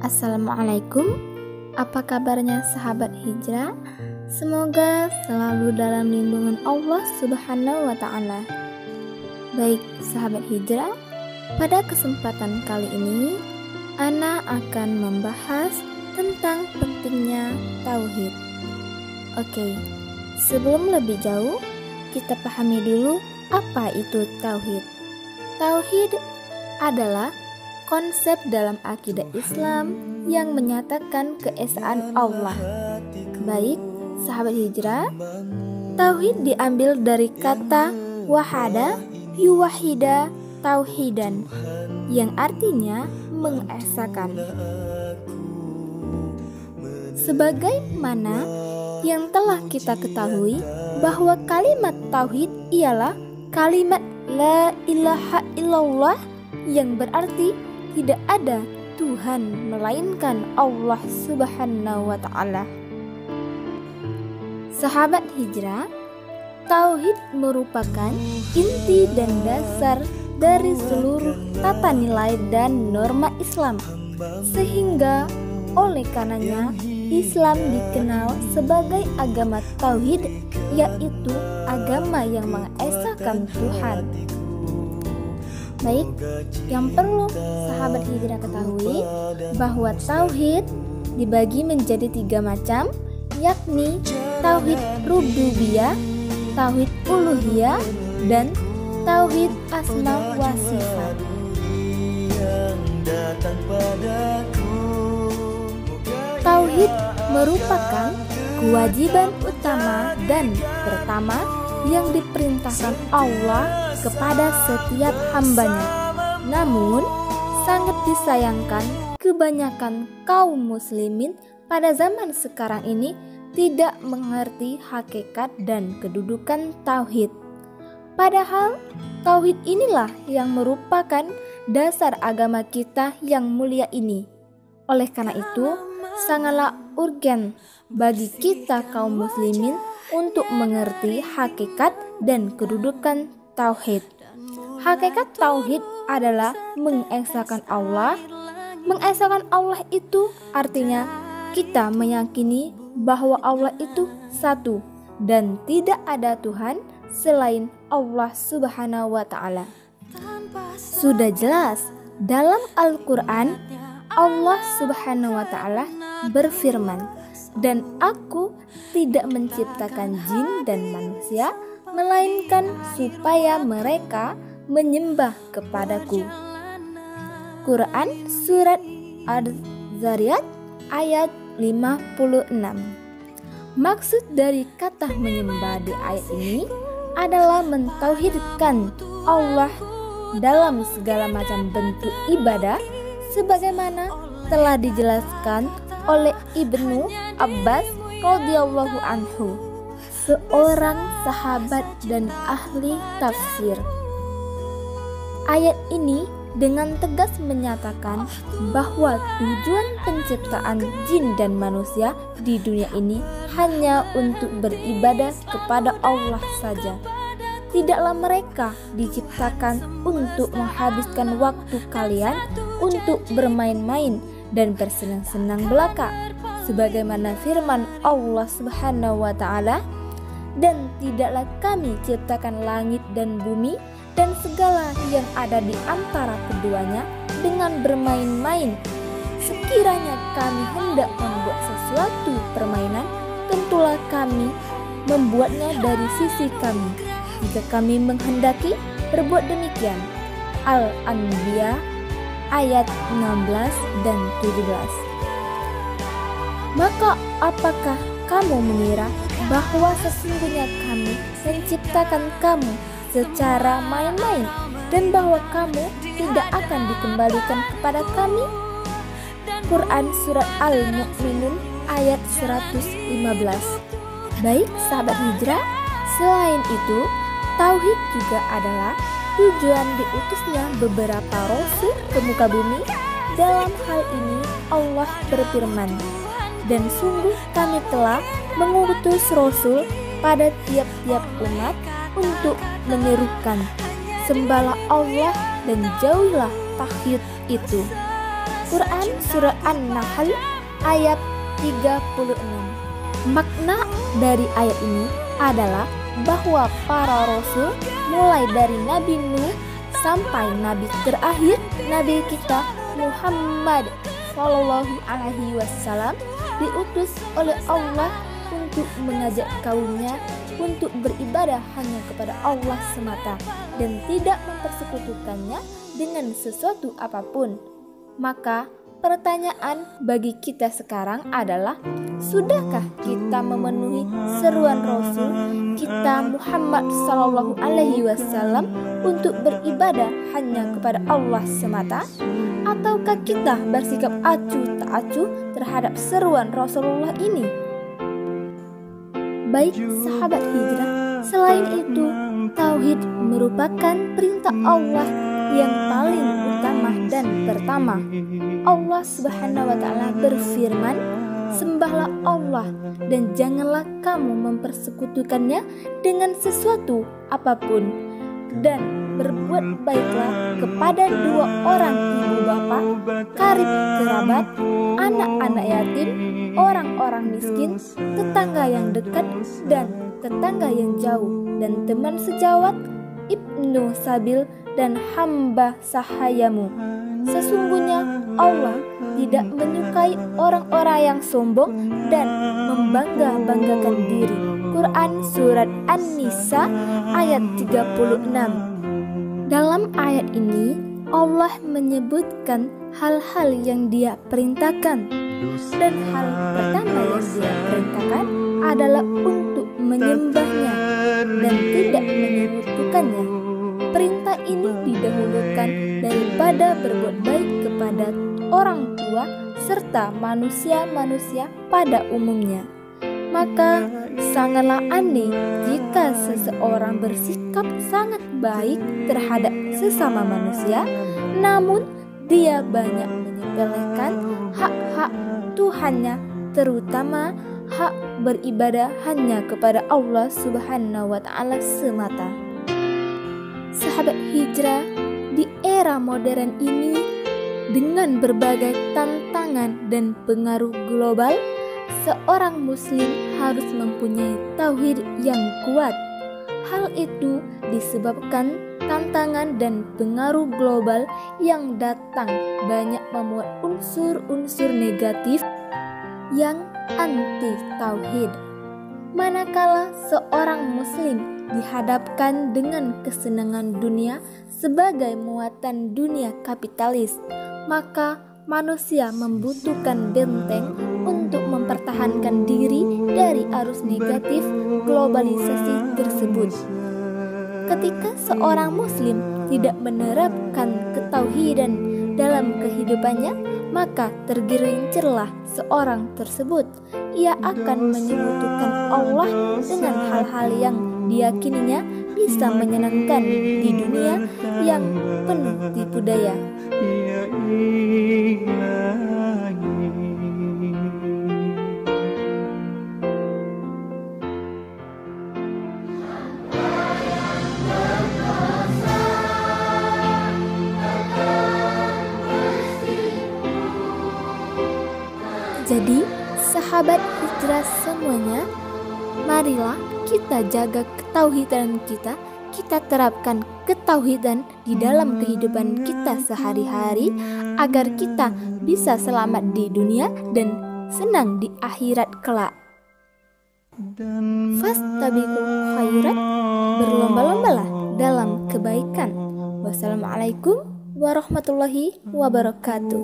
Assalamualaikum, apa kabarnya sahabat hijrah? Semoga selalu dalam lindungan Allah Subhanahu wa Ta'ala. Baik sahabat hijrah, pada kesempatan kali ini Ana akan membahas tentang pentingnya tauhid. Oke, sebelum lebih jauh, kita pahami dulu apa itu tauhid. Tauhid adalah konsep dalam akidah Islam yang menyatakan keesaan Allah. Baik, sahabat hijrah, tauhid diambil dari kata wahada yuwahida tauhidan, yang artinya mengesakan. Sebagaimana yang telah kita ketahui bahwa kalimat tauhid ialah kalimat la ilaha illallah, yang berarti tidak ada Tuhan melainkan Allah Subhanahu wa Ta'ala. Sahabat hijrah, tauhid merupakan inti dan dasar dari seluruh tata nilai dan norma Islam, sehingga oleh karenanya Islam dikenal sebagai agama tauhid, yaitu agama yang mengesahkan Tuhan. Baik, yang perlu sahabat hijrah ketahui bahwa tauhid dibagi menjadi 3 macam, yakni tauhid rububiyah, tauhid uluhiyah, dan tauhid asma wa sifat. Tauhid merupakan kewajiban utama dan pertama yang diperintahkan Allah kepada setiap hambanya. Namun, sangat disayangkan kebanyakan kaum muslimin pada zaman sekarang ini tidak mengerti hakikat dan kedudukan tauhid. Padahal, tauhid inilah yang merupakan dasar agama kita yang mulia ini. Oleh karena itu, sangatlah urgen bagi kita kaum muslimin untuk mengerti hakikat dan kedudukan tauhid. Hakikat tauhid adalah mengesahkan Allah. Mengesahkan Allah itu artinya kita meyakini bahwa Allah itu satu dan tidak ada Tuhan selain Allah Subhanahu wa Ta'ala. Sudah jelas dalam Al-Quran, Allah Subhanahu wa Ta'ala berfirman, "Dan aku tidak menciptakan jin dan manusia melainkan supaya mereka menyembah kepadaku." Quran Surat Az-Zariyat ayat 56. Maksud dari kata menyembah di ayat ini adalah mentauhidkan Allah dalam segala macam bentuk ibadah, sebagaimana telah dijelaskan oleh Ibnu Abbas radhiyallahu anhu, seorang sahabat dan ahli tafsir. Ayat ini dengan tegas menyatakan bahwa tujuan penciptaan jin dan manusia di dunia ini hanya untuk beribadah kepada Allah saja. Tidaklah mereka diciptakan untuk menghabiskan waktu kalian untuk bermain-main dan bersenang-senang belaka, sebagaimana firman Allah Subhanahu wa Ta'ala, "Dan tidaklah kami ciptakan langit dan bumi dan segala yang ada di antara keduanya dengan bermain-main. Sekiranya kami hendak membuat sesuatu permainan, tentulah kami membuatnya dari sisi kami, jika kami menghendaki berbuat demikian." Al-Anbiya ayat 16 dan 17. Maka apakah kamu mengira bahwa sesungguhnya kami menciptakan kamu secara main-main dan bahwa kamu tidak akan dikembalikan kepada kami? Quran Surat Al-Mu'minun ayat 115. Baik sahabat hijrah, selain itu, tauhid juga adalah tujuan diutusnya beberapa rasul ke muka bumi. Dalam hal ini Allah berfirman, "Dan sungguh kami telah mengutus rasul pada tiap-tiap umat untuk menyerukan, sembahlah Allah dan jauhilah tauhid itu." Quran Surah An-Nahl ayat 36. Makna dari ayat ini adalah bahwa para rasul mulai dari Nabi Nuh sampai Nabi terakhir, Nabi kita Muhammad Sallallahu Alaihi Wasallam diutus oleh Allah untuk mengajak kaumnya untuk beribadah hanya kepada Allah semata dan tidak mempersekutukannya dengan sesuatu apapun. Maka pertanyaan bagi kita sekarang adalah, sudahkah kita memenuhi seruan Rasul kita Muhammad Sallallahu Alaihi Wasallam untuk beribadah hanya kepada Allah semata? Ataukah kita bersikap acuh tak acuh terhadap seruan Rasulullah ini? Baik sahabat hijrah, selain itu tauhid merupakan perintah Allah yang paling utama dan pertama. Allah Subhanahu wa Ta'ala berfirman, "Sembahlah Allah dan janganlah kamu mempersekutukannya dengan sesuatu apapun, dan berbuat baiklah kepada dua orang ibu bapa, karib kerabat, anak-anak yatim, orang-orang miskin, tetangga yang dekat dan tetangga yang jauh, dan teman sejawat, ibnu sabil, dan hamba sahayamu. Sesungguhnya Allah tidak menyukai orang-orang yang sombong dan membangga-banggakan diri." Quran Surat An-Nisa ayat 36. Dalam ayat ini Allah menyebutkan hal-hal yang Dia perintahkan, dan hal pertama yang Dia perintahkan adalah untuk menyembahnya dan tidak menyekutukannya. Perintah ini didahulukan daripada berbuat baik kepada orang tua serta manusia-manusia pada umumnya. Maka sangatlah aneh jika seseorang bersikap sangat baik terhadap sesama manusia, namun dia banyak menyepelekan hak-hak Tuhannya, terutama hak beribadah hanya kepada Allah Subhanahu wa Ta'ala semata. Sahabat hijrah, di era modern ini dengan berbagai tantangan dan pengaruh global, seorang muslim harus mempunyai tauhid yang kuat. Hal itu disebabkan tantangan dan pengaruh global yang datang banyak memuat unsur-unsur negatif yang anti tauhid. Manakala seorang muslim dihadapkan dengan kesenangan dunia sebagai muatan dunia kapitalis, maka manusia membutuhkan benteng untuk mempertahankan diri dari arus negatif globalisasi tersebut. Ketika seorang muslim tidak menerapkan ketauhidan dalam kehidupannya, maka tergelincirlah seorang tersebut. Ia akan menyekutukan Allah dengan hal-hal yang diyakininya bisa menyenangkan di dunia yang penuh tipu daya. Jadi, sahabat hijrah semuanya, marilah kita jaga ketauhidan kita, kita terapkan ketauhidan di dalam kehidupan kita sehari-hari agar kita bisa selamat di dunia dan senang di akhirat kelak. Fastabiqul khairat, berlomba-lombalah dalam kebaikan. Wassalamualaikum warahmatullahi wabarakatuh.